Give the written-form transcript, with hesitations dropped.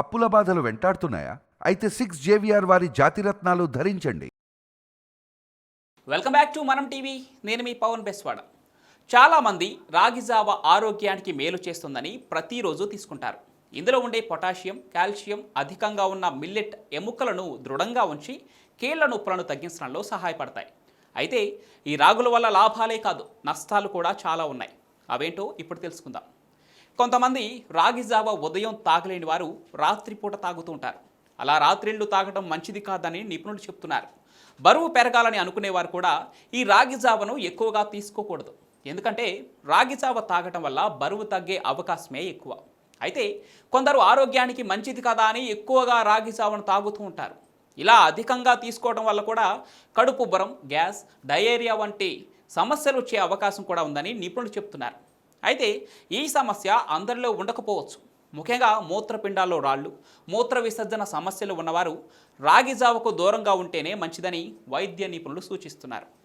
అప్పుల బాధలు వెంటాడుతున్నాయా? అయితే 6 JVR వారి జాతిరత్నాలు ధరించండి. వెల్కమ్ బ్యాక్ టు మనం టీవీ. నేను మీ పవన్ బెస్వాడ. చాలామంది రాగి జావ ఆరోగ్యానికి మేలు చేస్తుందని ప్రతిరోజు తీసుకుంటారు. ఇందులో ఉండే పొటాషియం, కాల్షియం అధికంగా ఉన్న మిల్లెట్ ఎముకలను దృఢంగా ఉంచి కీళ్ల నొప్పులను తగ్గించడంలో సహాయపడతాయి. అయితే ఈ రాగుల వల్ల లాభాలే కాదు, నష్టాలు కూడా చాలా ఉన్నాయి. అవేంటో ఇప్పుడు తెలుసుకుందాం. కొంతమంది రాగి జావ ఉదయం తాగలేని వారు రాత్రిపూట తాగుతూ ఉంటారు. అలా రాత్రిళ్ళు తాగడం మంచిది కాదని నిపుణులు చెప్తున్నారు. బరువు పెరగాలని అనుకునేవారు కూడా ఈ రాగి జావను ఎక్కువగా తీసుకోకూడదు. ఎందుకంటే రాగి జావ తాగటం వల్ల బరువు తగ్గే అవకాశమే ఎక్కువ. అయితే కొందరు ఆరోగ్యానికి మంచిది కదా అని ఎక్కువగా రాగి జావను తాగుతూ ఉంటారు. ఇలా అధికంగా తీసుకోవడం వల్ల కూడా కడుపు ఉబ్బరం, గ్యాస్, డయేరియా వంటి సమస్యలు వచ్చే అవకాశం కూడా ఉందని నిపుణులు చెప్తున్నారు. అయితే ఈ సమస్య అందరిలో ఉండకపోవచ్చు. ముఖ్యంగా మూత్రపిండాల్లో రాళ్ళు, మూత్ర విసర్జన సమస్యలు ఉన్నవారు రాగి జావకు దూరంగా ఉంటేనే మంచిదని వైద్య నిపుణులు సూచిస్తున్నారు.